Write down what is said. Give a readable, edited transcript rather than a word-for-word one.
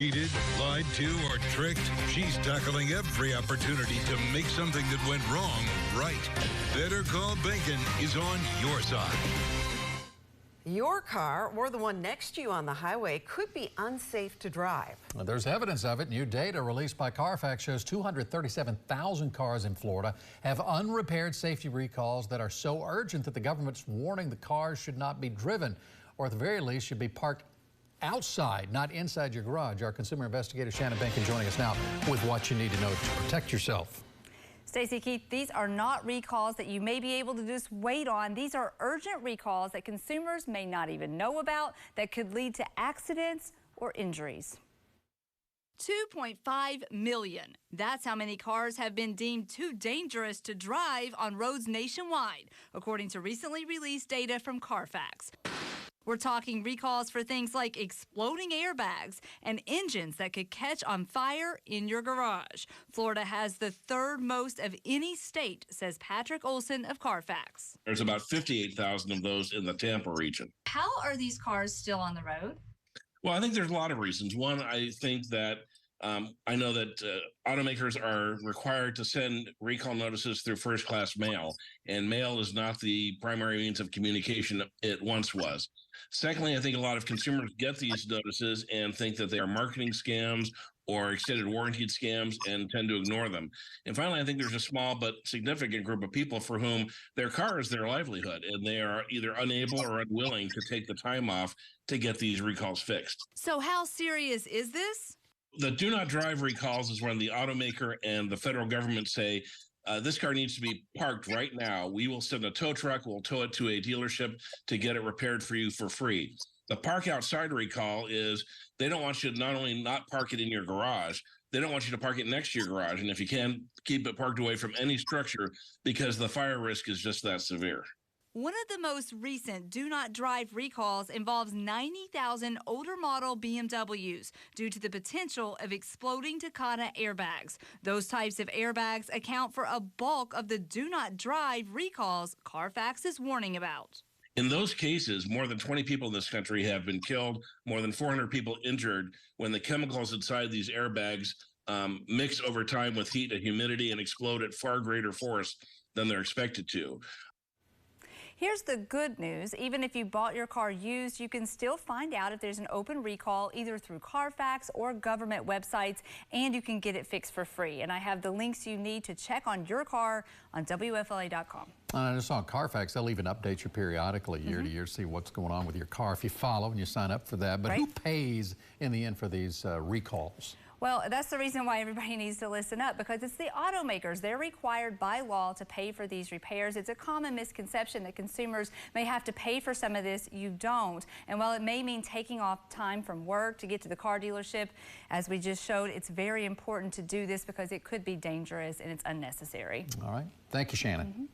Cheated, lied to, or tricked? She's tackling every opportunity to make something that went wrong right. Better Call Bacon is on your side. Your car or the one next to you on the highway could be unsafe to drive. Well, there's evidence of it. New data released by CARFAX shows 237,000 cars in Florida have unrepaired safety recalls that are so urgent that the government's warning the cars should not be driven, or at the very least should be parked outside, not inside your garage. Our consumer investigator Shannon Bacon joining us now with what you need to know to protect yourself. Stacey, Keith, these are not recalls that you may be able to just wait on. These are urgent recalls that consumers may not even know about that could lead to accidents or injuries. 2.5 million. That's how many cars have been deemed too dangerous to drive on roads nationwide, according to recently released data from CARFAX. We're talking recalls for things like exploding airbags and engines that could catch on fire in your garage. Florida has the third most of any state, says Patrick Olson of CARFAX. There's about 58,000 of those in the Tampa region. How are these cars still on the road? Well, I think there's a lot of reasons. One, I think that I know that automakers are required to send recall notices through first-class mail, and mail is not the primary means of communication it once was. Secondly, I think a lot of consumers get these notices and think that they are marketing scams or extended warranty scams and tend to ignore them. And finally, I think there's a small but significant group of people for whom their car is their livelihood, and they are either unable or unwilling to take the time off to get these recalls fixed. So how serious is this? The do not drive recalls is when the automaker and the federal government say, this car needs to be parked right now. We will send a tow truck. We'll tow it to a dealership to get it repaired for you for free. The park outside recall is they don't want you to not only not park it in your garage, they don't want you to park it next to your garage. And if you can, keep it parked away from any structure because the fire risk is just that severe. One of the most recent do not drive recalls involves 90,000 older model BMWs due to the potential of exploding Takata airbags. Those types of airbags account for a bulk of the do not drive recalls CARFAX is warning about. In those cases, more than 20 people in this country have been killed, more than 400 people injured when the chemicals inside these airbags mix over time with heat and humidity and explode at far greater force than they're expected to. Here's the good news. Even if you bought your car used, you can still find out if there's an open recall either through CARFAX or government websites, and you can get it fixed for free. And I have the links you need to check on your car on WFLA.com. I just saw Carfax, they'll even update you periodically year to year, see what's going on with your car if you follow and you sign up for that. But who pays in the end for these recalls? Well, that's the reason why everybody needs to listen up, because it's the automakers. They're required by law to pay for these repairs. It's a common misconception that consumers may have to pay for some of this. You don't. And while it may mean taking off time from work to get to the car dealership, as we just showed, it's very important to do this because it could be dangerous and it's unnecessary. All right. Thank you, Shannon.